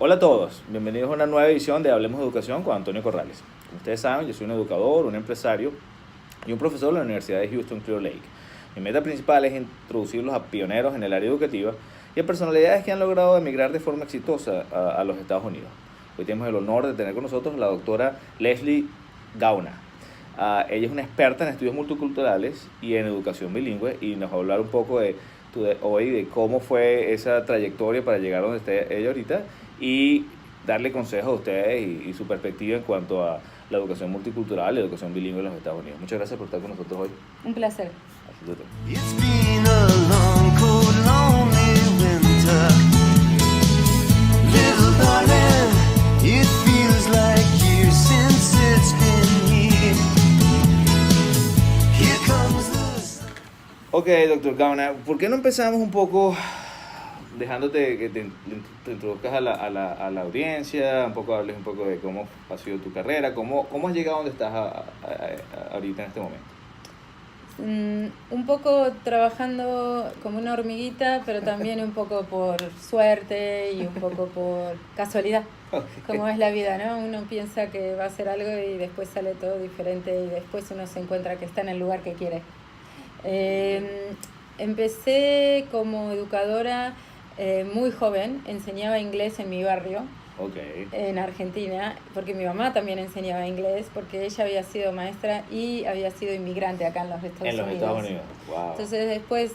Hola a todos, bienvenidos a una nueva edición de Hablemos de Educación con Antonio Corrales. Como ustedes saben, yo soy un educador, un empresario y un profesor de la Universidad de Houston Clear Lake. Mi meta principal es introducirlos a pioneros en el área educativa y a personalidades que han logrado emigrar de forma exitosa a los Estados Unidos. Hoy tenemos el honor de tener con nosotros a la doctora Leslie Gauna. Ella es una experta en estudios multiculturales y en educación bilingüe y nos va a hablar un poco hoy de cómo fue esa trayectoria para llegar a donde está ella ahorita y darle consejos a ustedes y su perspectiva en cuanto a la educación multicultural y la educación bilingüe en los Estados Unidos. Muchas gracias por estar con nosotros hoy. Un placer. It's been a long, cold, lonely winter. Little darling, it feels like years since it's been here. Here comes the sun. Ok, doctor Gauna, ¿por qué no empezamos un poco dejándote que te introduzcas a la audiencia, hables un poco de cómo ha sido tu carrera, cómo has llegado a donde estás ahorita en este momento? Un poco trabajando como una hormiguita, pero también un poco por suerte y un poco por casualidad, como es la vida, ¿no? Uno piensa que va a hacer algo y después sale todo diferente y después uno se encuentra que está en el lugar que quiere. Empecé como educadora muy joven, enseñaba inglés en mi barrio. Okay. En Argentina, porque mi mamá también enseñaba inglés, porque ella había sido maestra y había sido inmigrante acá en los Estados Unidos. En los Estados Unidos, wow. Entonces después,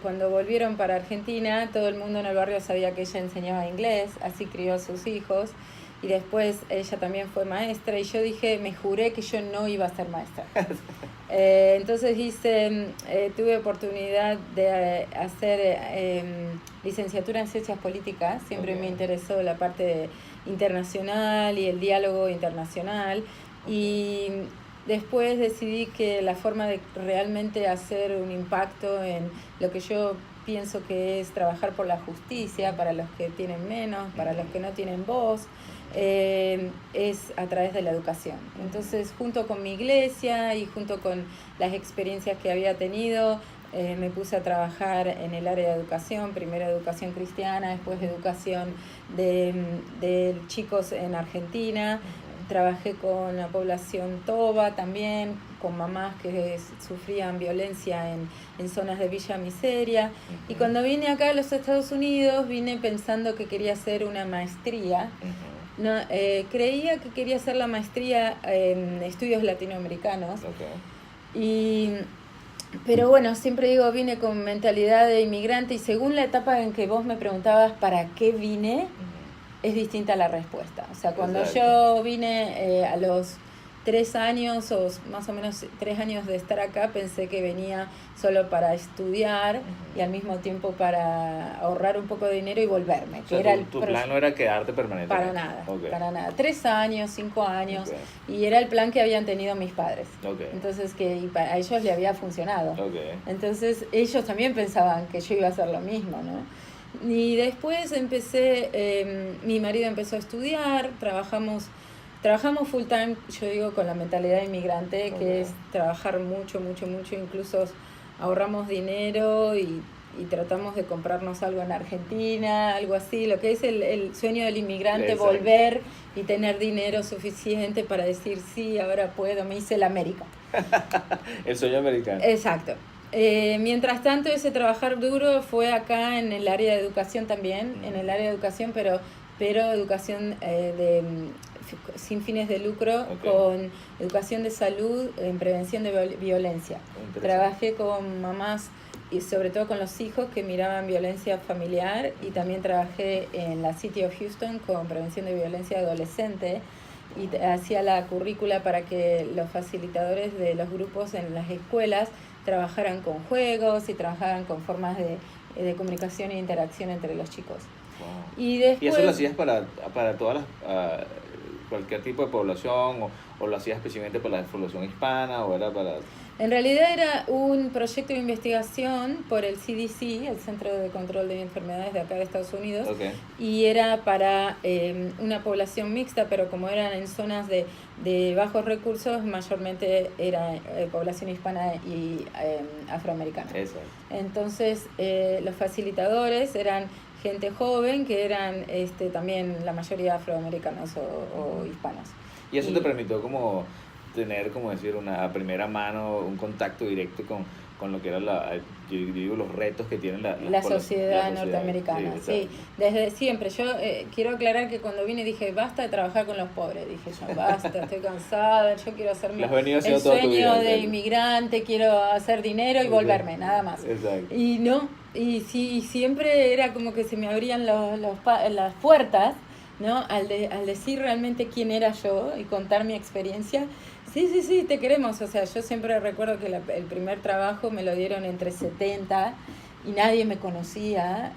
cuando volvieron para Argentina, todo el mundo en el barrio sabía que ella enseñaba inglés, así crió a sus hijos, y después ella también fue maestra, y yo dije, me juré que yo no iba a ser maestra. Entonces tuve oportunidad de hacer licenciatura en Ciencias Políticas, siempre Okay. me interesó la parte internacional y el diálogo internacional, y después decidí que la forma de realmente hacer un impacto en lo que yo pienso que es trabajar por la justicia para los que tienen menos, para los que no tienen voz, es a través de la educación. Entonces, junto con mi iglesia y junto con las experiencias que había tenido, me puse a trabajar en el área de educación, primero educación cristiana, después educación de chicos en Argentina. Trabajé con la población toba también, con mamás que sufrían violencia en zonas de Villa Miseria. Y cuando vine acá a los Estados Unidos, vine pensando que quería hacer una maestría. No, creía que quería hacer la maestría en estudios latinoamericanos. Okay. Pero bueno, siempre digo, vine con mentalidad de inmigrante, y según la etapa en que vos me preguntabas para qué vine, es distinta la respuesta. O sea, cuando Exacto. yo vine a los 3 años o más o menos 3 años de estar acá, pensé que venía solo para estudiar y al mismo tiempo para ahorrar un poco de dinero y volverme. O sea, que era tu plan no era quedarte permanentemente. Para nada, Okay. para nada. 3 años, 5 años, Okay. y era el plan que habían tenido mis padres. Okay. Entonces, a ellos le había funcionado. Okay. Entonces, ellos también pensaban que yo iba a hacer lo mismo, ¿no? Y después mi marido empezó a estudiar, trabajamos full time, yo digo, con la mentalidad inmigrante, Okay. que es trabajar mucho, incluso ahorramos dinero y tratamos de comprarnos algo en Argentina, algo así, lo que es el sueño del inmigrante. Exacto. Volver y tener dinero suficiente para decir, sí, ahora puedo, me hice la América. El sueño americano. Exacto. Mientras tanto, ese trabajar duro fue acá en el área de educación también, pero educación sin fines de lucro, Okay. con educación de salud en prevención de violencia. Trabajé con mamás y sobre todo con los hijos que miraban violencia familiar, y también trabajé en la City of Houston con prevención de violencia adolescente, y hacía la currícula para que los facilitadores de los grupos en las escuelas trabajaran con juegos y trabajaran con formas de comunicación e interacción entre los chicos. Wow. Y después, ¿Y eso lo hacías para todas cualquier tipo de población o lo hacías específicamente para la población hispana o era para...? En realidad era un proyecto de investigación por el CDC, el Centro de Control de Enfermedades de acá de Estados Unidos, Okay. y era para una población mixta, pero como eran en zonas de bajos recursos, mayormente era población hispana y afroamericana. Exacto. Entonces los facilitadores eran gente joven que eran también la mayoría afroamericanos o hispanos. Y eso te permitió como tener, como decir, a primera mano, un contacto directo con lo que era yo digo, los retos que tiene la sociedad norteamericana. Sí, desde siempre. Yo quiero aclarar que cuando vine dije, basta de trabajar con los pobres. Dije yo, basta, estoy cansada, yo quiero hacerme el sueño de inmigrante, quiero hacer dinero y volverme, nada más. Exacto. Y no, y sí, siempre era como que se me abrían las puertas, ¿no? Al decir realmente quién era yo y contar mi experiencia. Sí, te queremos. O sea, yo siempre recuerdo que el primer trabajo me lo dieron entre 70 y nadie me conocía.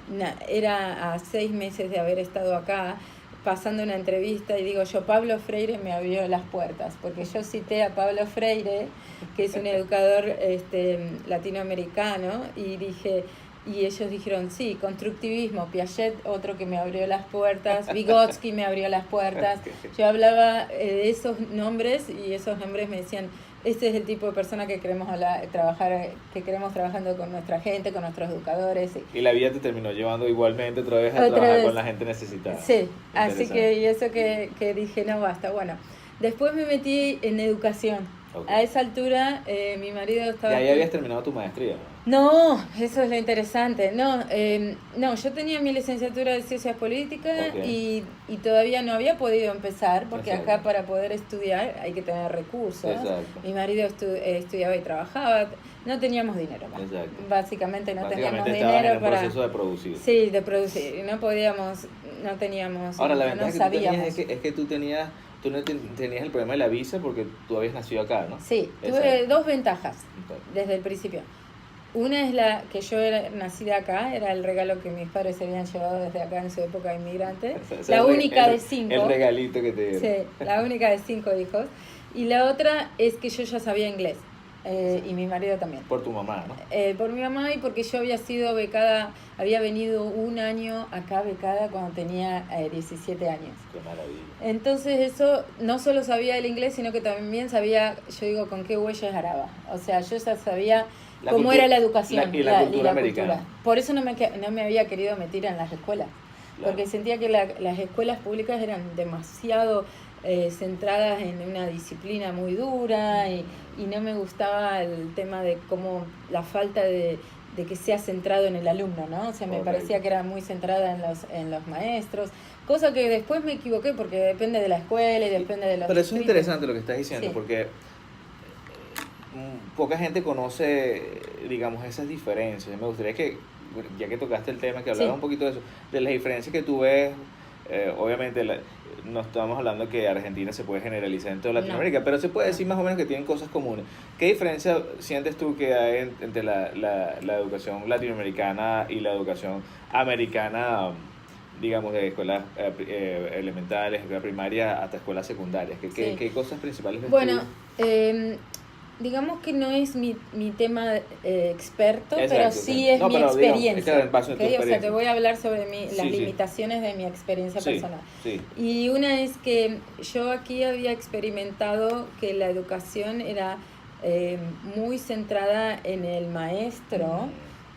Era a 6 meses de haber estado acá pasando una entrevista y digo yo, Pablo Freire me abrió las puertas, porque yo cité a Pablo Freire, que es un educador latinoamericano, y ellos dijeron, sí, constructivismo, Piaget, otro que me abrió las puertas, Vygotsky me abrió las puertas. Yo hablaba de esos nombres y esos nombres me decían, este es el tipo de persona que queremos trabajando con nuestra gente, con nuestros educadores. Y la vida te terminó llevando igualmente otra vez a trabajar con la gente necesitada. Sí, así que y eso que dije, no basta. Bueno, después me metí en educación. Okay. A esa altura mi marido estaba... ¿Y ahí habías terminado tu maestría? No, eso es lo interesante. No, yo tenía mi licenciatura de Ciencias Políticas y todavía no había podido empezar, porque acá para poder estudiar hay que tener recursos. Exacto. Mi marido estudiaba y trabajaba, no teníamos dinero. Básicamente no teníamos dinero en para... proceso de producir. Sí, de producir. No teníamos... Ahora, la ventaja que tú tenías es que tú no tenías el problema de la visa porque tú habías nacido acá, ¿no? Sí, tuve 2 ventajas desde el principio. Una es la que yo era nacida acá, era el regalo que mis padres se habían llevado desde acá en su época de inmigrante. La única de 5. El regalito que te dieron. Sí, la única de 5 hijos. Y la otra es que yo ya sabía inglés. Y mi marido también. Por tu mamá, ¿no? Por mi mamá y porque yo había sido becada, había venido un año acá becada cuando tenía 17 años. Qué maravilla. Entonces eso, no solo sabía el inglés, sino que también sabía, yo digo, con qué huellas araba. O sea, yo ya sabía cómo era la educación y la cultura americana. Por eso no me había querido meter en las escuelas. Claro. Porque sentía que las escuelas públicas eran demasiado... centradas en una disciplina muy dura y no me gustaba el tema de cómo la falta de que sea centrado en el alumno, ¿no? O sea, me parecía que era muy centrada en los maestros, cosa que después me equivoqué porque depende de la escuela y depende de los Pero eso es interesante lo que estás diciendo, sí. Porque poca gente conoce, digamos, esas diferencias. Me gustaría que, ya que tocaste el tema, que hablaras un poquito de eso, de las diferencias que tú ves. Obviamente no estamos hablando que Argentina se puede generalizar en toda Latinoamérica, pero se puede decir más o menos que tienen cosas comunes. ¿Qué diferencia sientes tú que hay entre la educación latinoamericana y la educación americana, digamos, de escuelas elementales, escuela primaria hasta escuelas secundarias? ¿Qué cosas principales ves tú? Digamos que no es mi tema experto, pero sí es mi experiencia. Digamos, o sea, te voy a hablar sobre las limitaciones de mi experiencia personal. Sí. Y una es que yo aquí había experimentado que la educación era muy centrada en el maestro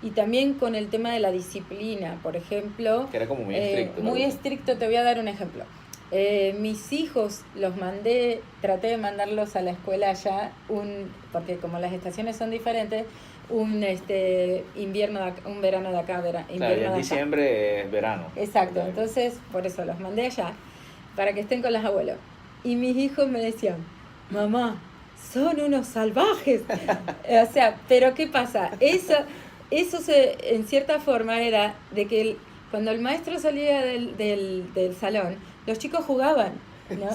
y también con el tema de la disciplina, por ejemplo. Que era como muy estricto. Muy estricto, te voy a dar un ejemplo. Mis hijos traté de mandarlos a la escuela allá, porque como las estaciones son diferentes, un verano de acá, en diciembre es verano. Exacto, entonces por eso los mandé allá, para que estén con los abuelos. Y mis hijos me decían, mamá, son unos salvajes. O sea, pero ¿qué pasa? Eso en cierta forma era de que cuando el maestro salía del salón, los chicos jugaban, ¿no?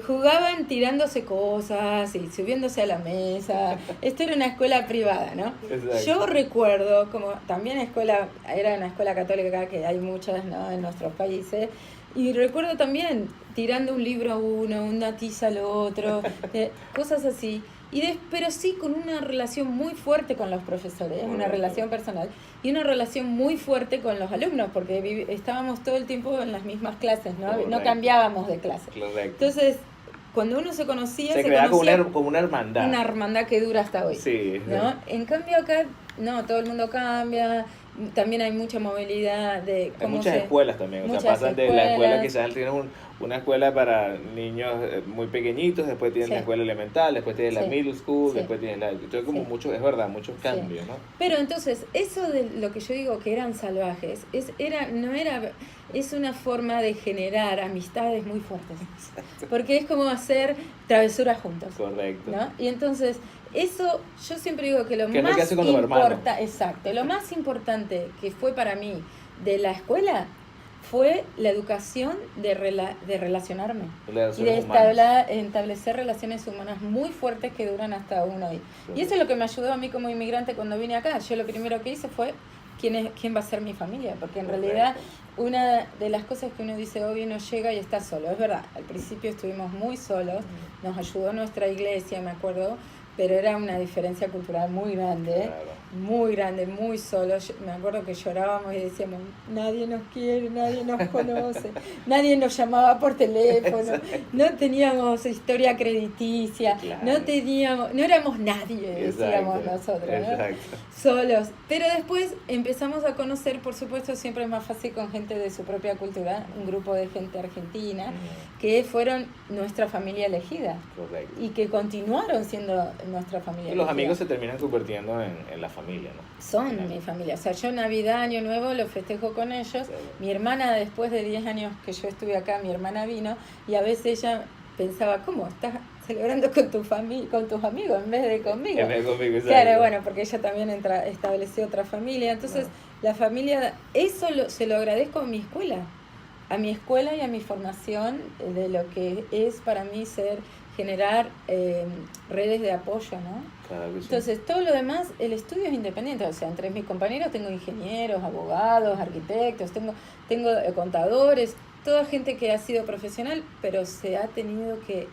Jugaban tirándose cosas y subiéndose a la mesa. Esto era una escuela privada, ¿no? Exacto. Yo recuerdo, como también era una escuela católica, que hay muchas, ¿no?, en nuestros países, y recuerdo también tirando un libro a uno, una tiza al otro, cosas así. Pero sí con una relación muy fuerte con los profesores, una relación personal y una relación muy fuerte con los alumnos, porque estábamos todo el tiempo en las mismas clases, ¿no? No cambiábamos de clase. Correcto. Entonces, cuando uno se conocía, se creaba como una hermandad. Una hermandad que dura hasta hoy. Sí. ¿No? En cambio acá, no, todo el mundo cambia, también hay mucha movilidad de Hay cómo muchas se... escuelas también, o sea, muchas pasan de la escuela, escuelas. quizás tienes una escuela para niños muy pequeñitos, después tienes Sí. la escuela elemental, después tienes la Sí. middle school, Sí. después tienes la... Entonces como Sí. mucho, es verdad, muchos cambios, ¿no? Pero entonces, eso de lo que yo digo que eran salvajes, es una forma de generar amistades muy fuertes. Porque es como hacer travesuras juntos. Correcto. ¿No? Y entonces, eso, yo siempre digo que lo ¿Qué es lo que más hace con los hermanos? exacto, lo más importante que fue para mí de la escuela fue la educación de relacionarme y de Relaciones humanas. establecer relaciones humanas muy fuertes que duran hasta aún hoy. Y eso es lo que me ayudó a mí como inmigrante cuando vine acá. Yo lo primero que hice fue quién va a ser mi familia, porque en realidad una de las cosas que uno dice, hoy uno llega y está solo, es verdad, al principio estuvimos muy solos, nos ayudó nuestra iglesia, me acuerdo, pero era una diferencia cultural muy grande, muy solo. Me acuerdo que llorábamos y decíamos, nadie nos quiere, nadie nos conoce, nadie nos llamaba por teléfono, no teníamos historia crediticia, no éramos nadie, decíamos nosotros, ¿no? Solos. Pero después empezamos a conocer, por supuesto, siempre es más fácil con gente de su propia cultura, un grupo de gente argentina, que fueron nuestra familia elegida. Correcto. Y que continuaron siendo nuestra familia. Y los amigos se terminan convirtiendo en la familia, ¿no? Son mi familia. O sea, yo Navidad, Año Nuevo lo festejo con ellos. Mi hermana, después de 10 años que yo estuve acá, mi hermana vino y a veces ella pensaba, ¿cómo? ¿Estás celebrando con tu familia, con tus amigos en vez de conmigo? En vez de conmigo, claro, bueno, porque ella también estableció otra familia. Entonces, la familia, eso se lo agradezco a mi escuela y a mi formación de lo que es para mí generar redes de apoyo, ¿no? Claro que sí. Entonces, todo lo demás, el estudio es independiente. O sea, entre mis compañeros tengo ingenieros, abogados, arquitectos, tengo contadores, toda gente que ha sido profesional, pero se ha tenido que,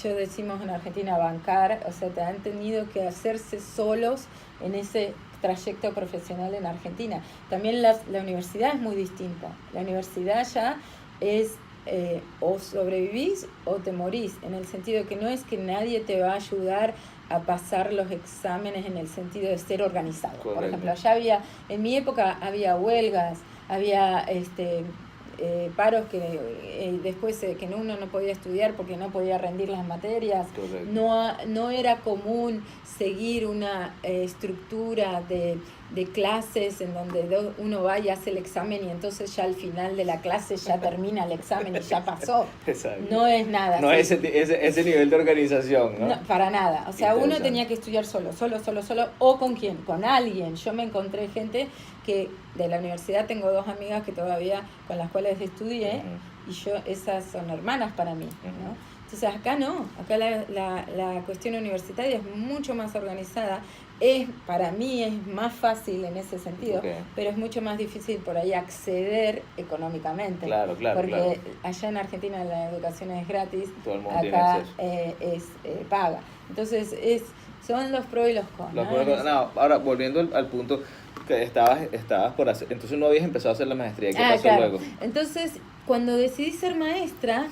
yo decimos en Argentina, bancar, o sea, te han tenido que hacerse solos en ese trayecto profesional en Argentina. También la universidad es muy distinta. La universidad ya es o sobrevivís o te morís, en el sentido de que no es que nadie te va a ayudar a pasar los exámenes en el sentido de ser organizado. Correcto. Por ejemplo, allá en mi época había huelgas, había paros que después que uno no podía estudiar porque no podía rendir las materias. No era común seguir una estructura de clases en donde uno va y hace el examen y entonces ya al final de la clase ya termina el examen y ya pasó. Exacto. No es nada. No es ese nivel de organización, ¿no? No, para nada. O sea, uno tenía que estudiar solo. ¿O con quién? Con alguien. Yo me encontré gente que de la universidad, tengo 2 amigas que todavía con las cuales estudié, y esas son hermanas para mí, ¿no? Entonces acá no, acá la cuestión universitaria es mucho más organizada, para mí es más fácil en ese sentido, pero es mucho más difícil por ahí acceder económicamente. Claro, porque allá en Argentina la educación es gratis, todo el mundo acá tiene acceso. es paga. Entonces son los pros y los cons. Ahora, volviendo al punto que estabas por hacer, entonces no habías empezado a hacer la maestría, ¿qué pasó luego? Entonces, cuando decidí ser maestra,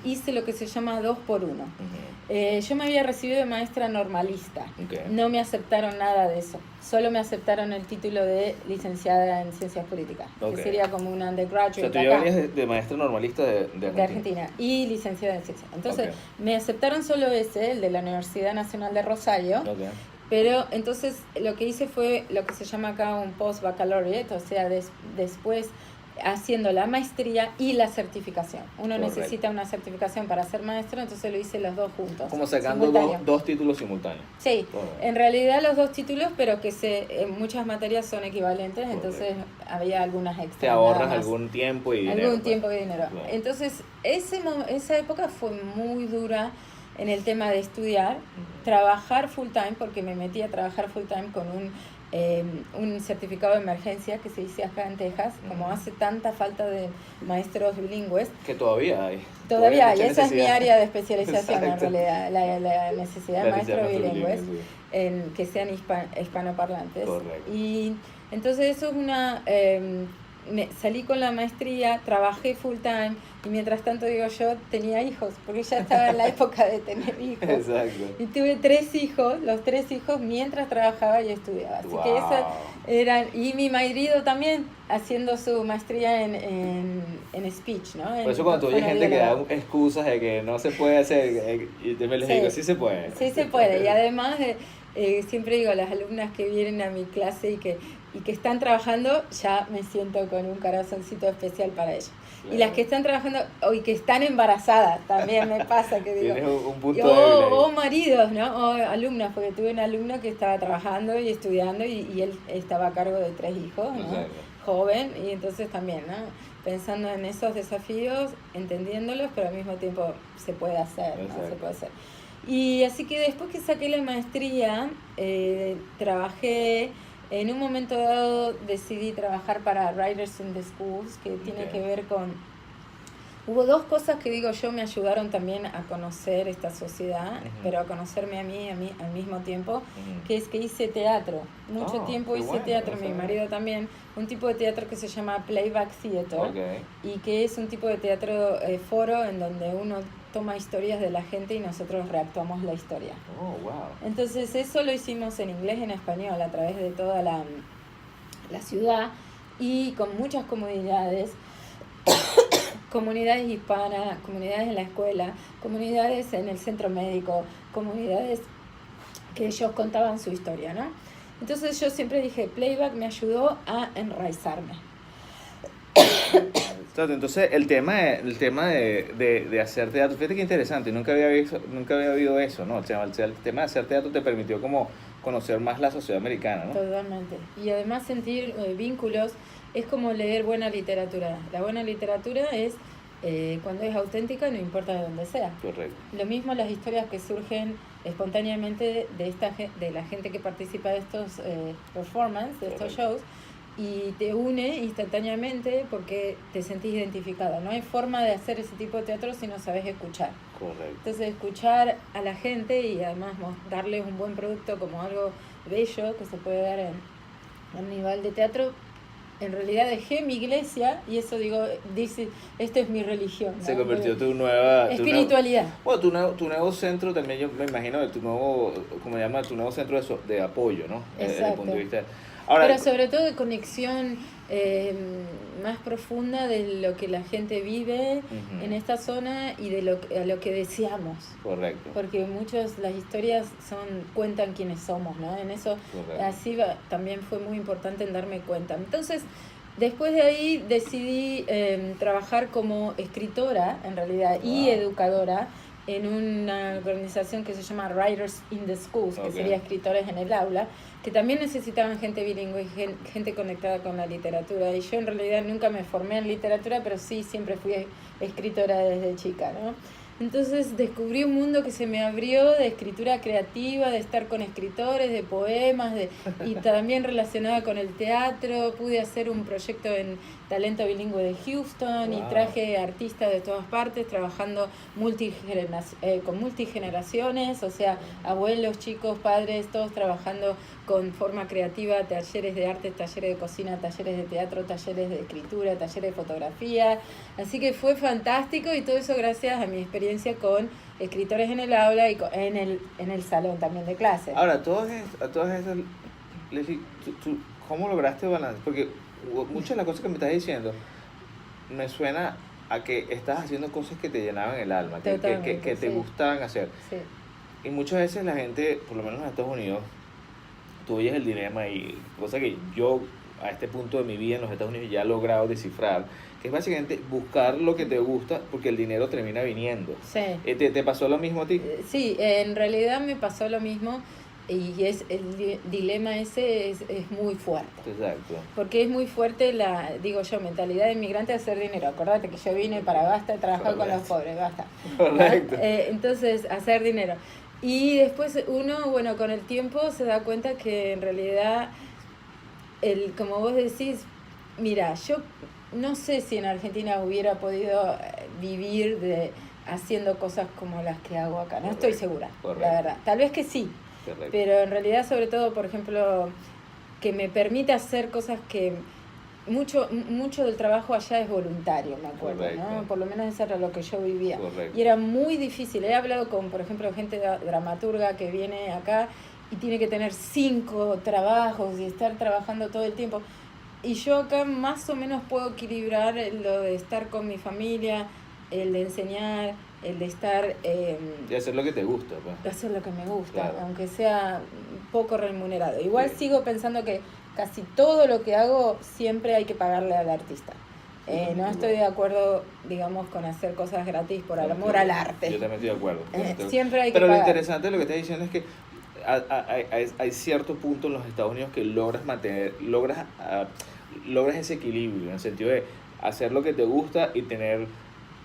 hice lo que se llama 2x1. Yo me había recibido de maestra normalista. No me aceptaron nada de eso. Solo me aceptaron el título de licenciada en Ciencias Políticas, que sería como una undergraduate. O sea, tú ya venías de maestra normalista de Argentina y licenciada en Ciencias. Entonces, me aceptaron solo ese, el de la Universidad Nacional de Rosario. Pero entonces lo que hice fue lo que se llama acá un post-baccalaureate, o sea, después haciendo la maestría y la certificación. Uno necesita una certificación para ser maestro, entonces lo hice los dos juntos. Como sacando dos títulos simultáneos. Sí, en realidad los 2 títulos, pero que en muchas materias son equivalentes, entonces había algunas extras. Te ahorras algún tiempo y dinero. Claro. Entonces, esa época fue muy dura en el tema de estudiar, trabajar full time, porque me metí a trabajar full time con un certificado de emergencia que se dice acá en Texas, como hace tanta falta de maestros bilingües. Que todavía hay. Todavía hay, esa es mi área de especialización. Exacto. En realidad, la necesidad de maestros bilingües que sean hispanoparlantes. Correcto. Y entonces eso es salí con la maestría, trabajé full time y mientras tanto, digo yo, tenía hijos, porque ya estaba en la época de tener hijos. Exacto. Y tuve 3 hijos, los 3 hijos mientras trabajaba y estudiaba. Así que eso era, y mi marido también haciendo su maestría en speech, ¿no? Por eso cuando tú oyes gente que da excusas de que no se puede hacer, y te me les digo, sí se puede. Sí se puede, y además siempre digo a las alumnas que vienen a mi clase y que están trabajando, ya me siento con un corazoncito especial para ellos. Claro. Y las que están trabajando y que están embarazadas, también me pasa que digo. Tienes un punto de maridos, ¿no? O alumnas, porque tuve un alumno que estaba trabajando y estudiando y él estaba a cargo de 3 hijos, ¿no? Exacto. Joven, y entonces también, ¿no? Pensando en esos desafíos, entendiéndolos, pero al mismo tiempo se puede hacer, ¿no? Se puede hacer. Y así que después que saqué la maestría, trabajé. En un momento dado decidí trabajar para Writers in the Schools, que tiene que ver con... Hubo 2 cosas que digo yo me ayudaron también a conocer esta sociedad, pero a conocerme a mí al mismo tiempo, que es que hice teatro. Mucho tiempo hice teatro, mi marido también, un tipo de teatro que se llama Playback Theater, y que es un tipo de teatro foro en donde uno toma historias de la gente y nosotros reactuamos la historia. Oh, wow. Entonces eso lo hicimos en inglés y en español a través de toda la ciudad y con muchas comunidades, comunidades hispanas, comunidades en la escuela, comunidades en el centro médico, comunidades que ellos contaban su historia, ¿no? Entonces yo siempre dije, Playback me ayudó a enraizarme. Entonces el tema de hacer teatro, fíjate que interesante, nunca había habido eso, ¿no? El tema de hacer teatro te permitió como conocer más la sociedad americana, ¿no? Totalmente. Y además sentir vínculos, es como leer buena literatura. La buena literatura es cuando es auténtica, no importa de dónde sea. Correcto. Lo mismo las historias que surgen espontáneamente de la gente que participa de estos performances, de estos shows, y te une instantáneamente porque te sentís identificado. No hay forma de hacer ese tipo de teatro si no sabes escuchar. Correcto. Entonces escuchar a la gente y además darles un buen producto como algo bello que se puede dar en un nivel de teatro. En realidad dejé mi iglesia y eso dice, esto es mi religión, ¿no? Se convirtió tu nueva... espiritualidad. Tu nuevo centro también, yo me imagino, tu nuevo centro de apoyo, ¿no? Exacto. Desde el punto de vista... Ahora, pero sobre todo de conexión más profunda de lo que la gente vive en esta zona y de a lo que deseamos. Correcto. Porque las historias cuentan quiénes somos, ¿no? En eso, así también fue muy importante en darme cuenta. Entonces, después de ahí decidí trabajar como escritora, en realidad, y educadora, en una organización que se llama Writers in the Schools, que sería escritores en el aula, que también necesitaban gente bilingüe y gente conectada con la literatura. Y yo en realidad nunca me formé en literatura, pero sí siempre fui escritora desde chica, ¿no? Entonces descubrí un mundo que se me abrió de escritura creativa, de estar con escritores, de poemas, y también relacionada con el teatro. Pude hacer un proyecto en Talento Bilingüe de Houston y traje artistas de todas partes trabajando con multigeneraciones, o sea, abuelos, chicos, padres, todos trabajando con forma creativa, talleres de arte, talleres de cocina, talleres de teatro, talleres de escritura, talleres de fotografía. Así que fue fantástico y todo eso gracias a mi experiencia con escritores en el aula y en el salón también de clases. Ahora, a todas esas, Leslie, ¿tú cómo lograste balance? Porque muchas de las cosas que me estás diciendo me suena a que estás haciendo cosas que te llenaban el alma, que te gustaban hacer. Sí. Y muchas veces la gente, por lo menos en Estados Unidos, tú oyes el dilema y cosa que yo a este punto de mi vida en los Estados Unidos ya he logrado descifrar, que es básicamente buscar lo que te gusta porque el dinero termina viniendo. Sí. ¿Te pasó lo mismo a ti? Sí, en realidad me pasó lo mismo y el dilema ese es muy fuerte. Exacto. Porque es muy fuerte mentalidad de inmigrante de hacer dinero. Acordate que yo vine para basta, trabajar con los pobres, basta. Correcto. Entonces, hacer dinero. Y después uno, con el tiempo se da cuenta que en realidad, como vos decís, mira, yo no sé si en Argentina hubiera podido vivir haciendo cosas como las que hago acá. No estoy segura, la verdad. Tal vez que sí. Correcto. Pero en realidad, sobre todo, por ejemplo, que me permita hacer cosas que mucho del trabajo allá es voluntario, me acuerdo, Correcto. ¿no? Por lo menos eso era lo que yo vivía. Correcto. Y era muy difícil. He hablado con, por ejemplo, gente dramaturga que viene acá y tiene que tener 5 trabajos y estar trabajando todo el tiempo. Y yo acá más o menos puedo equilibrar lo de estar con mi familia, el de enseñar, el de estar... Y hacer lo que te gusta, pues. hacer lo que me gusta, Claro. aunque sea poco remunerado. Igual Sí. sigo pensando que casi todo lo que hago siempre hay que pagarle al artista. No estoy de acuerdo, digamos, con hacer cosas gratis por amor al arte. Yo también estoy de acuerdo. Siempre hay que Pero lo pagar. interesante de lo que estás diciendo es que hay cierto punto en los Estados Unidos que logras mantener, logras ese equilibrio, en el sentido de hacer lo que te gusta y tener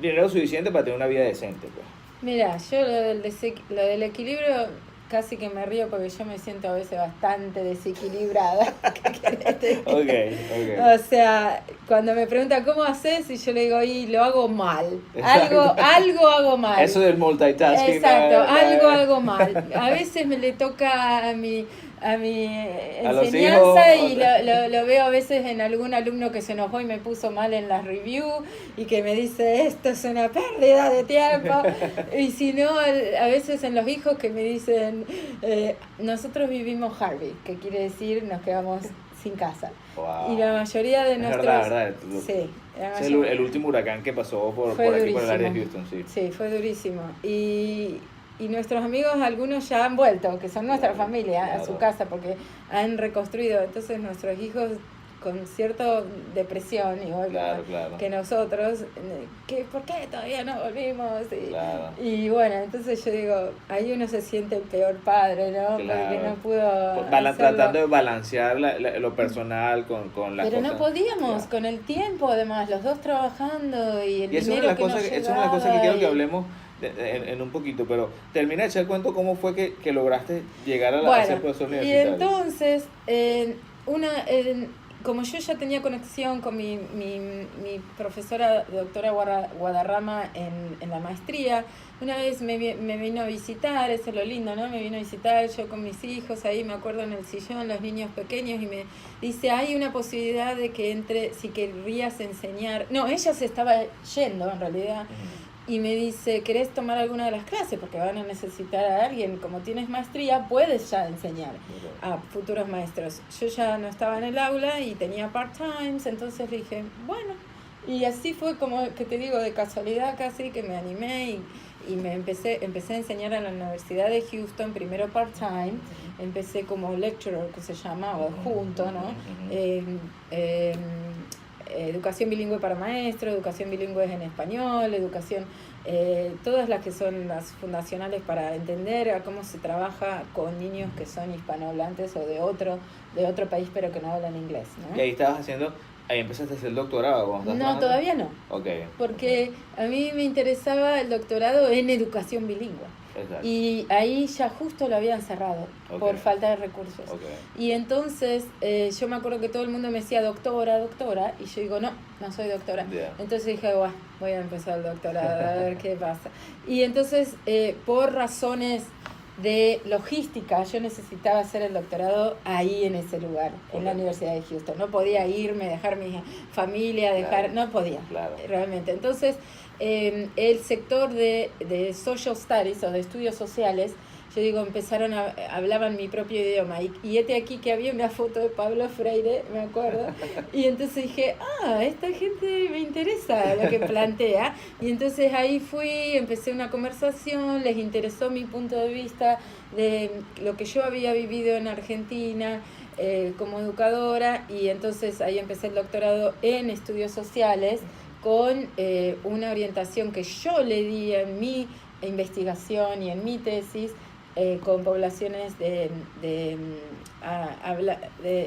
dinero suficiente para tener una vida decente, pues. Mira, yo lo del equilibrio casi que me río porque yo me siento a veces bastante desequilibrada. ¿Qué querés decir? Ok. O sea, cuando me preguntan cómo haces y yo le digo, y lo hago mal. Algo hago mal. Eso del multitasking. Exacto, ¿no? algo mal. A veces me le toca a mi A los enseñanza hijos. y lo veo a veces en algún alumno que se enojó y me puso mal en la review y que me dice esto es una pérdida de tiempo. Y si no, a veces en los hijos que me dicen nosotros vivimos Harvey, que quiere decir nos quedamos sin casa. Wow. Y la mayoría de Es nuestros... verdad. Sí, la Es mayoría- el último huracán que pasó por Fue aquí, por el área de durísimo. Houston, sí. Sí, fue durísimo. Y nuestros amigos, algunos ya han vuelto, que son nuestra familia, a su Claro. casa, porque han reconstruido. Entonces nuestros hijos con cierta depresión, igual Claro. que nosotros, ¿por qué todavía no volvimos? Claro. Y bueno, entonces yo digo, ahí uno se siente el peor padre, ¿no? Porque Claro. no pudo hacerlo. Tratando de balancear lo personal con las Pero cosas. no podíamos, Ya. con el tiempo además, los dos trabajando y el Y eso es dinero una de las que cosas, nos eso es una de las cosas que llegaba quiero que y- hablemos en un poquito, pero termina de echar cuento cómo fue que lograste llegar a Bueno, ser profesor y universitario. entonces, como yo ya tenía conexión con mi profesora, doctora Guadarrama, en la maestría, una vez me vino a visitar, eso es lo lindo, ¿no? Me vino a visitar yo con mis hijos, ahí me acuerdo en el sillón, los niños pequeños, y me dice, hay una posibilidad de que entre, si querrías enseñar. No, ella se estaba yendo en realidad. Y me dice, ¿querés tomar alguna de las clases? Porque van a necesitar a alguien. Como tienes maestría, puedes ya enseñar a futuros maestros. Yo ya no estaba en el aula y tenía part-times, entonces dije, bueno. Y así fue como, que te digo, de casualidad casi, que me animé y me empecé a enseñar en la Universidad de Houston, primero part-time. Empecé como lecturer, que se llama, o adjunto, ¿no? Educación bilingüe para maestros, educación bilingüe en español, educación, todas las que son las fundacionales para entender a cómo se trabaja con niños que son hispanohablantes o de otro país pero que no hablan inglés, ¿no? Y ahí empezaste a hacer el doctorado. cuando estabas No, trabajando. todavía no, Ok. porque a mí me interesaba el doctorado en educación bilingüe. Exacto. Y ahí ya justo lo habían cerrado por Ok. falta de recursos. Ok. Y entonces yo me acuerdo que todo el mundo me decía doctora, y yo digo, no soy doctora. Ya. Entonces dije, bueno, voy a empezar el doctorado, a ver qué pasa. Y entonces, por razones de logística, yo necesitaba hacer el doctorado ahí en ese lugar, en la Correcto. Universidad de Houston. No podía irme, dejar mi familia, Claro. no podía, Claro. realmente. Entonces, el sector de social studies o de estudios sociales, yo digo, hablaban mi propio idioma. Y este aquí que había una foto de Pablo Freire, me acuerdo. Y entonces dije, esta gente me interesa lo que plantea. Y entonces ahí empecé una conversación, les interesó mi punto de vista de lo que yo había vivido en Argentina como educadora. Y entonces ahí empecé el doctorado en estudios sociales con una orientación que yo le di en mi investigación y en mi tesis con poblaciones de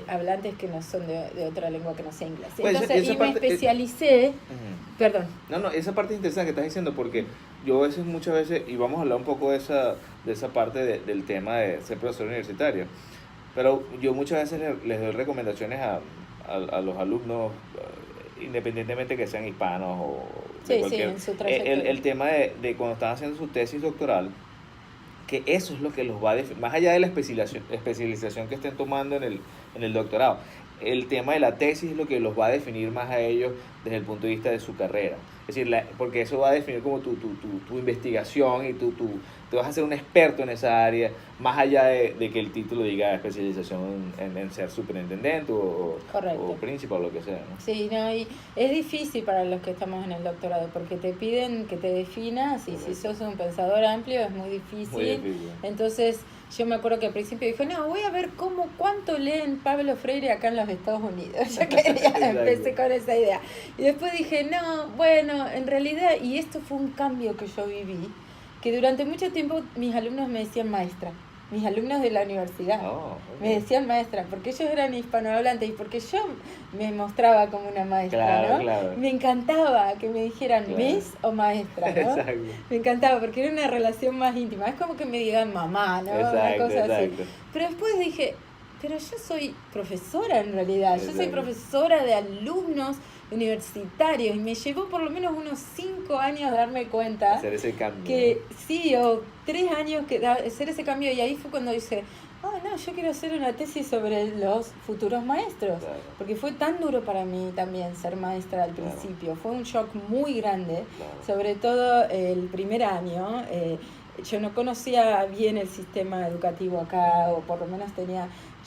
hablantes que no son de otra lengua que no sea inglés. Pues Entonces, esa y me parte- especialicé, Ujú. perdón, No, esa parte es interesante que estás diciendo porque yo muchas veces, y vamos a hablar un poco de esa parte del tema de ser profesor universitario, pero yo muchas veces les doy recomendaciones a los alumnos, independientemente que sean hispanos o de sí, cualquier... en su trayectoria. el tema de cuando están haciendo su tesis doctoral, que eso es lo que los va a definir, más allá de la especialización que estén tomando en el doctorado. el tema de la tesis es lo que los va a definir más a ellos desde el punto de vista de su carrera. Es decir, porque eso va a definir como tu investigación y te vas a ser un experto en esa área, más allá de que el título diga especialización en ser superintendente o principal o lo que sea, ¿no? Sí, no, y es difícil para los que estamos en el doctorado, porque te piden que te definas y si sos un pensador amplio es muy difícil. Muy difícil. Entonces, yo me acuerdo que al principio dije, no, voy a ver cuánto leen Pablo Freire acá en los Estados Unidos. Yo empecé con esa idea. Y después dije, no, bueno, en realidad, y esto fue un cambio que yo viví, que durante mucho tiempo mis alumnos me decían maestra, mis alumnos de la universidad me decían maestra, porque ellos eran hispanohablantes y porque yo me mostraba como una maestra, ¿no? Claro. Me encantaba que me dijeran miss o maestra, ¿no? Exacto. Me encantaba porque era una relación más íntima, es como que me digan mamá, ¿no? Una cosa así. Pero después dije, pero yo soy profesora en realidad, yo soy profesora de alumnos universitarios y me llevó por lo menos unos 5 años darme cuenta hacer ese cambio, que sí, o 3 años que hacer ese cambio, y ahí fue cuando dije, no, yo quiero hacer una tesis sobre los futuros maestros, porque fue tan duro para mí también ser maestra al principio, fue un shock muy grande, sobre todo el primer año. Yo no conocía bien el sistema educativo acá, o por lo menos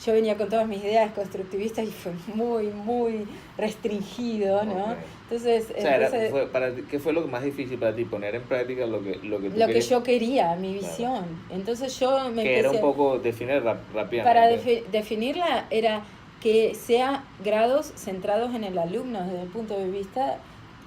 yo venía con todas mis ideas constructivistas y fue muy, muy restringido, ¿no? Entonces, ¿qué fue lo más difícil para ti? Poner en práctica lo que que yo quería, mi visión. Entonces yo me que era un poco definir rápidamente. Para definirla era que sea grados centrados en el alumno desde el punto de vista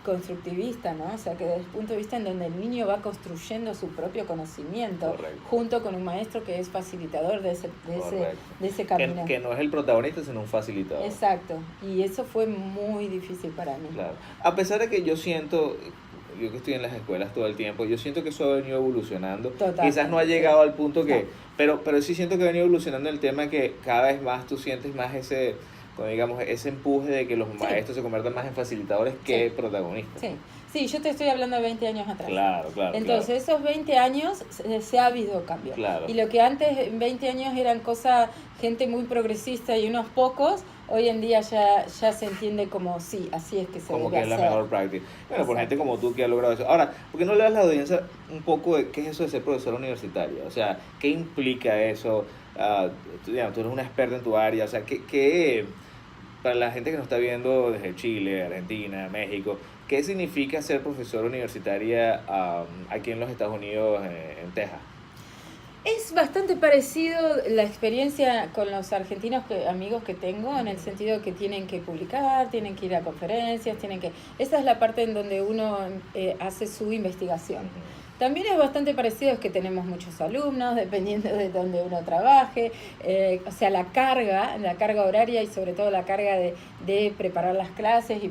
constructivista, ¿no? O sea, que desde el punto de vista en donde el niño va construyendo su propio conocimiento, junto con un maestro que es facilitador de ese camino. Que no es el protagonista, sino un facilitador. Exacto, y eso fue muy difícil para mí. Claro. A pesar de que yo que estoy en las escuelas todo el tiempo, yo siento que eso ha venido evolucionando. Totalmente. Quizás no ha llegado al punto que... Pero sí siento que ha venido evolucionando el tema, que cada vez más tú sientes más ese empuje de que los maestros se conviertan más en facilitadores que protagonistas. Sí, yo te estoy hablando de 20 años atrás. Claro. Entonces, esos 20 años se ha habido cambio. Claro. Y lo que antes, en 20 años, eran gente muy progresista y unos pocos, hoy en día ya se entiende como, sí, así es que se debe hacer. Como que es la mejor práctica. Bueno, por gente como tú que ha logrado eso. Ahora, ¿por qué no le das a la audiencia un poco de qué es eso de ser profesor universitario? O sea, ¿qué implica eso? Tú eres una experta en tu área. O sea, ¿qué para la gente que nos está viendo desde Chile, Argentina, México, ¿qué significa ser profesora universitaria aquí en los Estados Unidos, en Texas? Es bastante parecido la experiencia con los argentinos amigos que tengo, en el sentido que tienen que publicar, tienen que ir a conferencias, esa es la parte en donde uno hace su investigación. También es bastante parecido, es que tenemos muchos alumnos, dependiendo de donde uno trabaje, o sea, la carga horaria y sobre todo la carga de preparar las clases y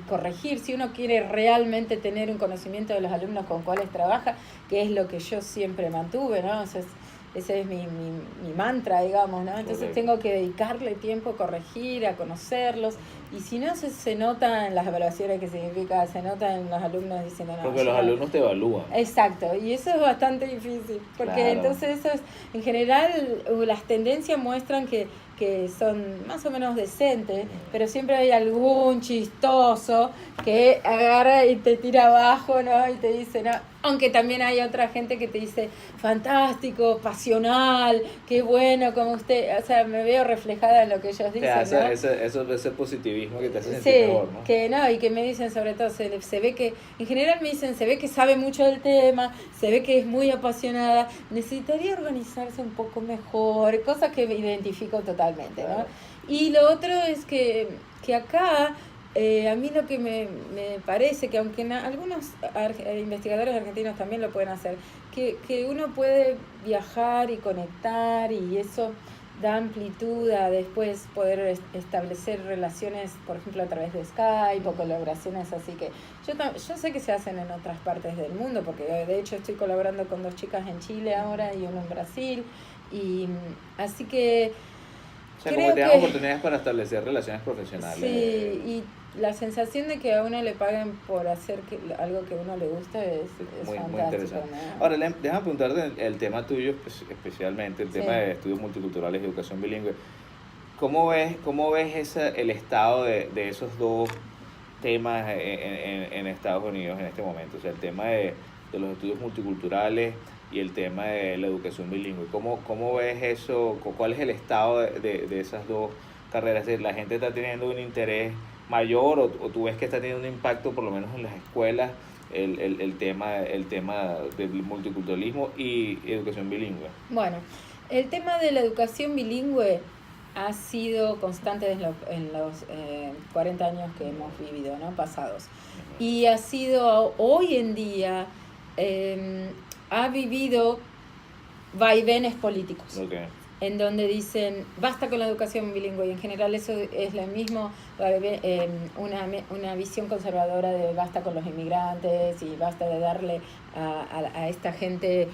corregir. Si uno quiere realmente tener un conocimiento de los alumnos con cuales trabaja, que es lo que yo siempre mantuve, ¿no? O sea, ese es mi mantra, digamos, ¿no? Entonces tengo que dedicarle tiempo a corregir, a conocerlos, y si no se nota en las evaluaciones, que significa, se nota en los alumnos diciendo no. Porque los alumnos te evalúan. Exacto, y eso es bastante difícil, porque entonces eso es, en general, las tendencias muestran que son más o menos decentes, pero siempre hay algún chistoso que agarra y te tira abajo, ¿no? Y te dice, no. Aunque también hay otra gente que te dice, fantástico, pasional, qué bueno como usted. O sea, me veo reflejada en lo que ellos dicen, ¿no? Ese positivismo que te hace sentir mejor, ¿no? Que no, y que me dicen, sobre todo, se ve que, en general me dicen, se ve que sabe mucho del tema, se ve que es muy apasionada, necesitaría organizarse un poco mejor, cosas que me identifico totalmente, ¿no? Y lo otro es que acá, a mí lo que me parece, que aunque algunos investigadores argentinos también lo pueden hacer, que uno puede viajar y conectar, y eso da amplitud a después poder establecer relaciones, por ejemplo, a través de Skype o colaboraciones así, que yo sé que se hacen en otras partes del mundo, porque de hecho estoy colaborando con 2 chicas en Chile ahora y uno en Brasil, y así que o sea, como que te dan oportunidades para establecer relaciones profesionales. Sí, y la sensación de que a uno le paguen por hacer algo que a uno le gusta es muy fantástico, interesante, ¿no? Ahora, déjame preguntarte el tema tuyo, especialmente el tema de estudios multiculturales y educación bilingüe. cómo ves el estado de esos dos temas en Estados Unidos en este momento? O sea, el tema de los estudios multiculturales y el tema de la educación bilingüe. ¿Cómo ves eso? ¿Cuál es el estado de esas dos carreras? Es decir, ¿la gente está teniendo un interés mayor o tú ves que está teniendo un impacto, por lo menos en las escuelas, el tema del multiculturalismo y educación bilingüe? Bueno, el tema de la educación bilingüe ha sido constante en los 40 años que hemos vivido, ¿no? Pasados. Y ha sido, hoy en día, ha vivido vaivenes políticos. Okay. En donde dicen, basta con la educación bilingüe, y en general eso es lo mismo, una visión conservadora de basta con los inmigrantes y basta de darle a esta gente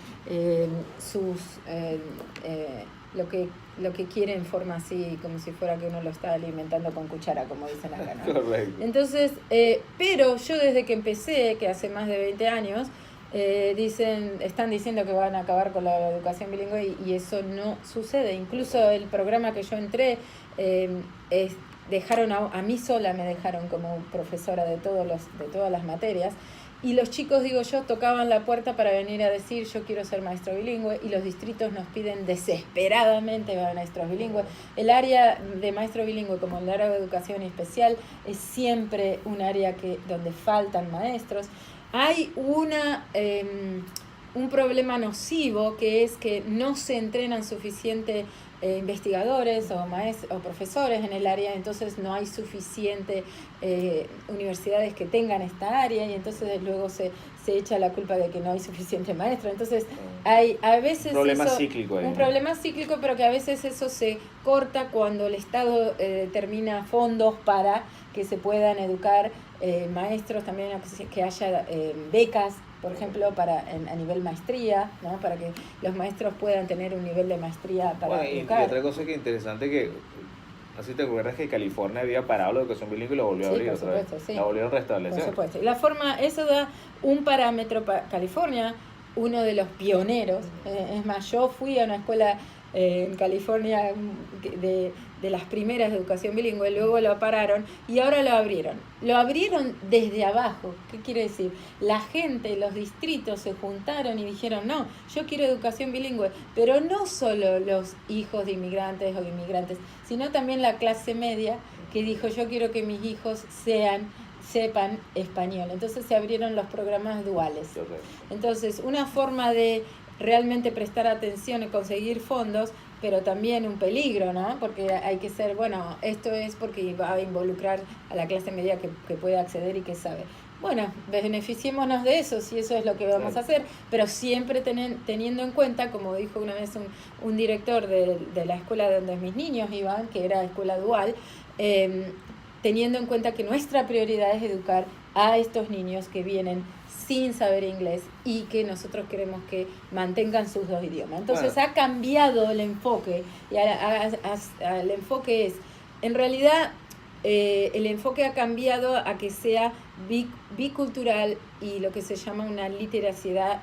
lo que quiere en forma así, como si fuera que uno lo está alimentando con cuchara, como dicen acá, ¿no? Correcto. Entonces, pero yo desde que empecé, que hace más de 20 años, están diciendo que van a acabar con la educación bilingüe y eso no sucede. Incluso el programa que yo entré, dejaron a mí sola, me dejaron como profesora de todas las materias. Y los chicos, digo yo, tocaban la puerta para venir a decir yo quiero ser maestro bilingüe y los distritos nos piden desesperadamente maestros bilingües. El área de maestro bilingüe, como el área de educación especial, es siempre un área donde faltan maestros. Hay un problema nocivo que es que no se entrenan suficiente investigadores o profesores en el área, entonces no hay suficiente universidades que tengan esta área y entonces luego se echa la culpa de que no hay suficiente maestro. Entonces hay a veces un problema cíclico, pero que a veces eso se corta cuando el Estado determina fondos para que se puedan educar maestros, también que haya becas, por ejemplo, a nivel maestría, ¿no? Para que los maestros puedan tener un nivel de maestría para educar. Y otra cosa que es interesante que, así te acuerdas que California había parado la educación bilingüe y lo volvió a abrir otra vez. Sí. La volvieron a restablecer. Por supuesto. Y eso da un parámetro para California, uno de los pioneros. Es más, yo fui a una escuela en California de las primeras de educación bilingüe, luego lo pararon y ahora lo abrieron. Lo abrieron desde abajo. ¿Qué quiere decir? La gente, los distritos se juntaron y dijeron, no, yo quiero educación bilingüe, pero no solo los hijos de inmigrantes o inmigrantes, sino también la clase media que dijo, yo quiero que mis hijos sepan español. Entonces se abrieron los programas duales. Entonces, una forma de realmente prestar atención y conseguir fondos, pero también un peligro, ¿no? Porque hay que ser, bueno, esto es porque va a involucrar a la clase media que puede acceder y que sabe. Bueno, beneficiémonos de eso, si eso es lo que vamos a hacer, pero siempre teniendo en cuenta, como dijo una vez un director de la escuela donde mis niños iban, que era escuela dual, teniendo en cuenta que nuestra prioridad es educar a estos niños que vienen sin saber inglés y que nosotros queremos que mantengan sus dos idiomas. Entonces ha cambiado el enfoque y el enfoque es, en realidad, el enfoque ha cambiado a que sea bicultural y lo que se llama una literacidad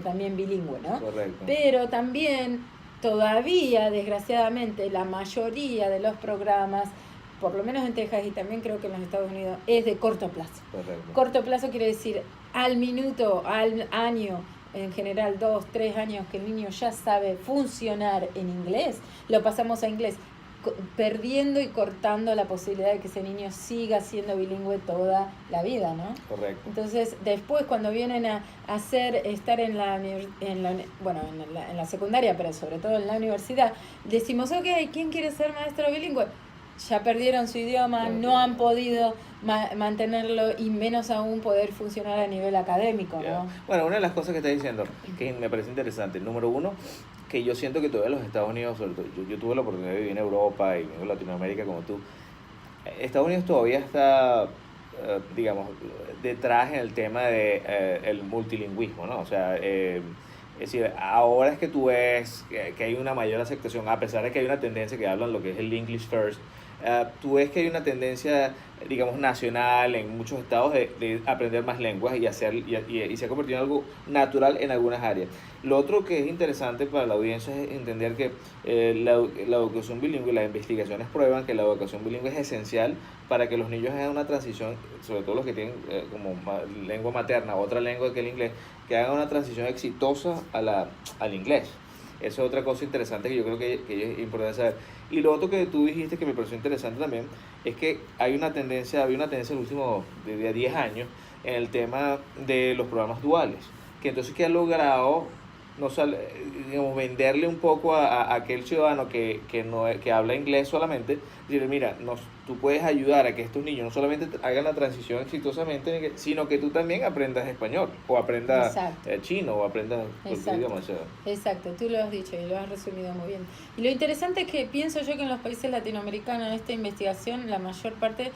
también bilingüe, ¿no? Correcto. Pero también, todavía, desgraciadamente, la mayoría de los programas, por lo menos en Texas y también creo que en los Estados Unidos, es de corto plazo. Correcto. Corto plazo quiere decir al minuto, al año, en general 2, 3 años que el niño ya sabe funcionar en inglés, lo pasamos a inglés, perdiendo y cortando la posibilidad de que ese niño siga siendo bilingüe toda la vida, ¿no? Correcto. Entonces, después cuando vienen a estar en la secundaria, pero sobre todo en la universidad, decimos, ok, ¿quién quiere ser maestro bilingüe? Ya perdieron su idioma, no han podido mantenerlo y menos aún poder funcionar a nivel académico, ¿no? Yeah. Bueno, una de las cosas que está diciendo, que me parece interesante, número uno, que yo siento que todavía los Estados Unidos, sobre todo, yo tuve la oportunidad de vivir en Europa y en Latinoamérica como tú, Estados Unidos todavía está, digamos, detrás en el tema de el multilingüismo, ¿no? O sea, es decir, ahora es que tú ves que hay una mayor aceptación, a pesar de que hay una tendencia que hablan lo que es el English First, tú ves que hay una tendencia, digamos, nacional en muchos estados de aprender más lenguas y se ha convertido en algo natural en algunas áreas. Lo otro que es interesante para la audiencia es entender que la educación bilingüe, las investigaciones prueban que la educación bilingüe es esencial para que los niños hagan una transición, sobre todo los que tienen como lengua materna, otra lengua que el inglés, que hagan una transición exitosa al inglés. Eso es otra cosa interesante que yo creo que es importante saber. Y lo otro que tú dijiste que me pareció interesante también es que había una tendencia en los últimos de 10 años en el tema de los programas duales, que entonces que ha logrado digamos, venderle un poco a aquel ciudadano que habla inglés solamente, decirle, mira, tú puedes ayudar a que estos niños no solamente hagan la transición exitosamente, sino que tú también aprendas español, o aprendas chino, o aprendas otro idioma. O sea. Exacto, tú lo has dicho y lo has resumido muy bien. Y lo interesante es que pienso yo que en los países latinoamericanos esta investigación, la mayor parte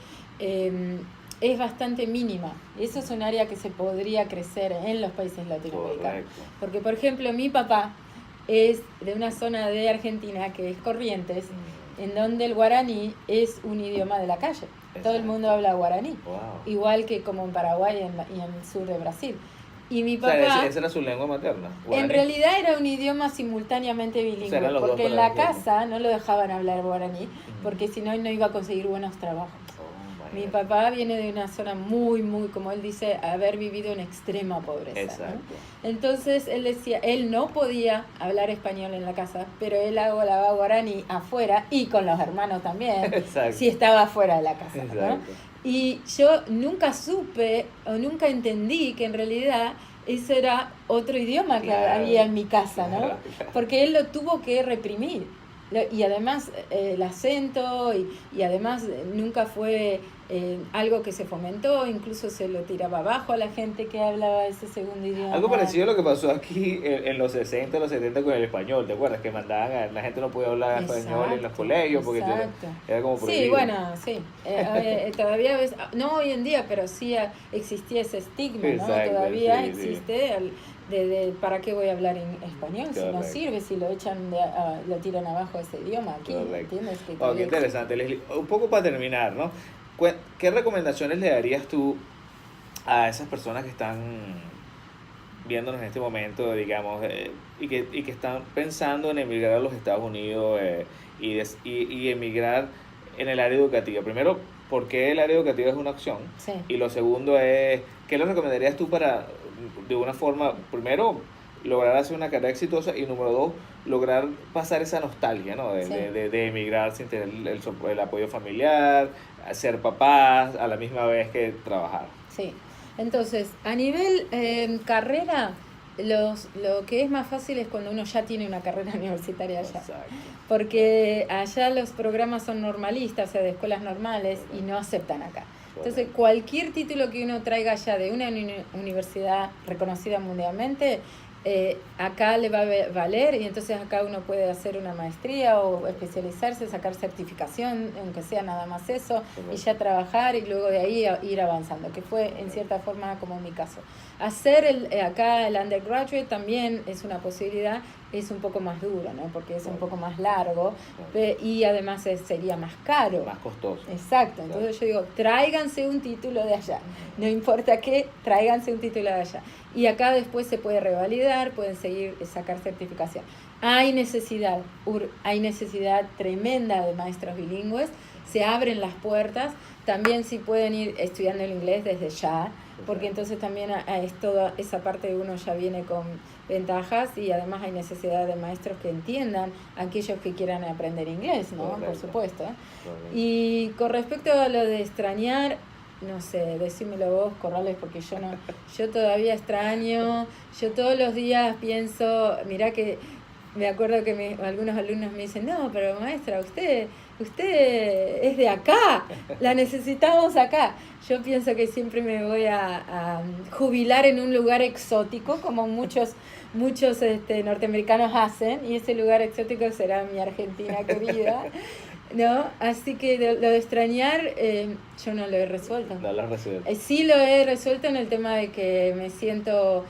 es bastante mínima. Y eso es un área que se podría crecer en los países latinoamericanos. Correcto. Porque, por ejemplo, mi papá es de una zona de Argentina que es Corrientes, en donde el guaraní es un idioma de la calle. Todo el mundo habla guaraní. Wow. Igual que como en Paraguay y en el sur de Brasil. Y mi papá... O sea, esa era su lengua materna. Guaraní. En realidad era un idioma simultáneamente bilingüe, O sea, porque en la casa no lo dejaban hablar guaraní, porque si no iba a conseguir buenos trabajos. Mi papá viene de una zona muy, como él dice, haber vivido en extrema pobreza. Exacto. ¿No? Entonces él decía, él no podía hablar español en la casa, pero él hablaba guaraní afuera y con los hermanos también, Exacto. si estaba fuera de la casa. Exacto. ¿No? Y yo nunca supe o nunca entendí que en realidad ese era otro idioma que había en mi casa, ¿no? Claro. Porque él lo tuvo que reprimir. Y además el acento y además nunca fue algo que se fomentó, incluso se lo tiraba abajo a la gente que hablaba ese segundo idioma. Algo parecido a lo que pasó aquí en los 60, los 70 con el español, ¿te acuerdas? Que mandaban, la gente no podía hablar español en los colegios porque era como prohibido. Sí, bueno, sí. Todavía ves, no hoy en día, pero sí existía ese estigma, ¿no? Exacto, Todavía sí, existe ¿para qué voy a hablar en español? Correcto. Si no sirve, si lo echan, lo tiran abajo ese idioma aquí, Correcto. ¿entiendes? Qué interesante, Leslie. Un poco para terminar, ¿no? ¿Qué recomendaciones le darías tú a esas personas que están viéndonos en este momento, digamos, y que están pensando en emigrar a los Estados Unidos y emigrar en el área educativa? Primero, ¿por qué el área educativa es una opción? Sí. Y lo segundo es, ¿qué le recomendarías tú para, de una forma, primero, lograr hacer una carrera exitosa y número dos, lograr pasar esa nostalgia, ¿no? De emigrar sin tener el apoyo familiar, ser papás a la misma vez que trabajar. Sí, entonces, a nivel carrera, lo que es más fácil es cuando uno ya tiene una carrera universitaria allá. Exacto. Porque allá los programas son normalistas, o sea, de escuelas normales, y no aceptan acá. Entonces, cualquier título que uno traiga allá de una universidad reconocida mundialmente, acá le va a valer, y entonces acá uno puede hacer una maestría o especializarse, sacar certificación, aunque sea nada más eso, y ya trabajar y luego de ahí ir avanzando, que fue en cierta forma como en mi caso. Hacer acá el undergraduate también es una posibilidad, es un poco más duro, ¿no? Porque es un poco más largo y además sería más caro. Más costoso. Exacto, entonces yo digo, tráiganse un título de allá, no importa qué, tráiganse un título de allá. Y acá después se puede revalidar, pueden sacar certificación. Hay necesidad tremenda de maestros bilingües, se abren las puertas, también sí pueden ir estudiando el inglés desde ya, porque entonces también es toda esa parte de uno ya viene con ventajas y además hay necesidad de maestros que entiendan a aquellos que quieran aprender inglés, ¿no? Correcto. Por supuesto. Correcto. Y con respecto a lo de extrañar, no sé, decímelo vos, Corrales, porque yo todavía extraño, yo todos los días pienso, mirá que me acuerdo que algunos alumnos me dicen, no, pero maestra, usted es de acá, la necesitamos acá. Yo pienso que siempre me voy a jubilar en un lugar exótico, como muchos norteamericanos hacen, y ese lugar exótico será mi Argentina querida, ¿no? Así que lo de extrañar, yo no lo he resuelto. No lo has resuelto. Sí lo he resuelto en el tema de que me siento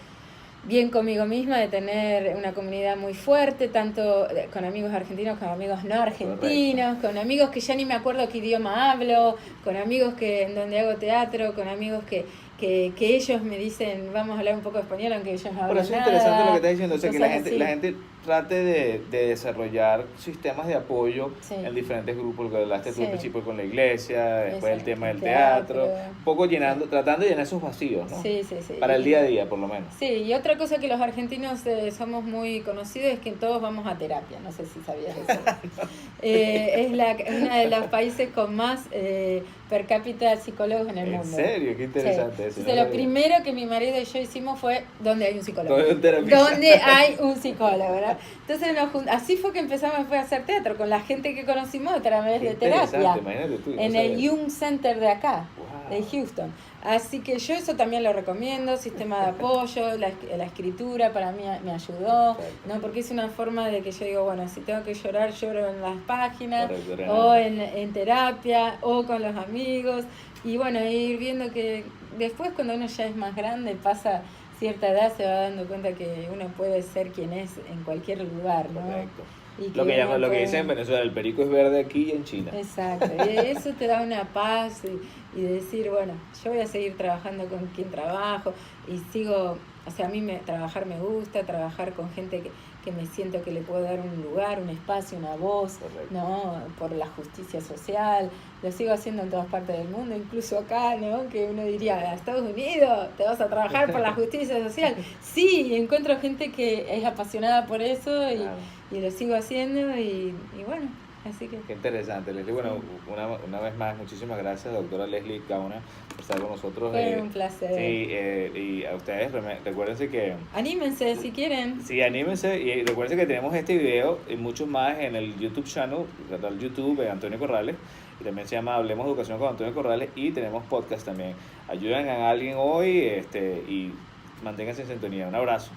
bien conmigo misma de tener una comunidad muy fuerte, tanto con amigos argentinos como amigos no argentinos, con amigos que ya ni me acuerdo qué idioma hablo, con amigos que en donde hago teatro, con amigos que ellos me dicen, vamos a hablar un poco de español, aunque ellos no Por hablan eso es nada. interesante lo que estás diciendo, o sea, que Cosas así. la gente trate de desarrollar sistemas de apoyo Sí. en diferentes grupos, lo que hablaste tú Sí. al principio con la iglesia, después el Exacto, tema del el teatro, teatro. un poco llenando, tratando de llenar esos vacíos, ¿no? Sí, sí, sí. Para el día a día, por lo menos. Sí, y otra cosa que los argentinos somos muy conocidos es que todos vamos a terapia, no sé si sabías eso. Es uno de los países con más per cápita psicólogos en el ¿En mundo. serio? Qué interesante eso. Entonces, no lo sabía. primero que mi marido y yo hicimos fue ¿dónde hay un psicólogo? Todo es un terapista. ¿Dónde hay un psicólogo? ¿Verdad? Entonces así fue que empezamos a hacer teatro con la gente que conocimos a través Qué de terapia interesante, imagínate tú, no en sabía el eso. Jung Center de acá, Wow. de Houston. Así que yo eso también lo recomiendo, sistema de apoyo, la escritura para mí me ayudó, Perfecto. ¿no? Porque es una forma de que yo digo, bueno, si tengo que llorar, lloro en las páginas, Correcto, o Renata. en terapia, o con los amigos, y bueno, ir viendo que después cuando uno ya es más grande, pasa cierta edad, se va dando cuenta que uno puede ser quien es en cualquier lugar, ¿no? Correcto. Y Lo que uno lo que puede- dicen en Venezuela, el perico es verde aquí y en China. Exacto, y eso te da una paz y decir, bueno, yo voy a seguir trabajando con quien trabajo y sigo, o sea, a mí trabajar me gusta, trabajar con gente que me siento que le puedo dar un lugar, un espacio, una voz, Correcto. ¿no? Por la justicia social, lo sigo haciendo en todas partes del mundo, incluso acá, ¿no? Que uno diría, a Estados Unidos, te vas a trabajar por la justicia social. Sí, encuentro gente que es apasionada por eso Claro. y lo sigo haciendo y bueno, así que... Qué interesante, Leslie. Bueno, una vez más, muchísimas gracias, doctora Leslie Gauna, por estar con nosotros. Fue un placer. Sí, y a ustedes, recuérdense que Anímense si quieren. sí, anímense y recuerden que tenemos este video y muchos más en el YouTube channel, el canal YouTube de Antonio Corrales, y también se llama Hablemos de Educación con Antonio Corrales, y tenemos podcast también. Ayuden a alguien hoy y manténganse en sintonía. Un abrazo.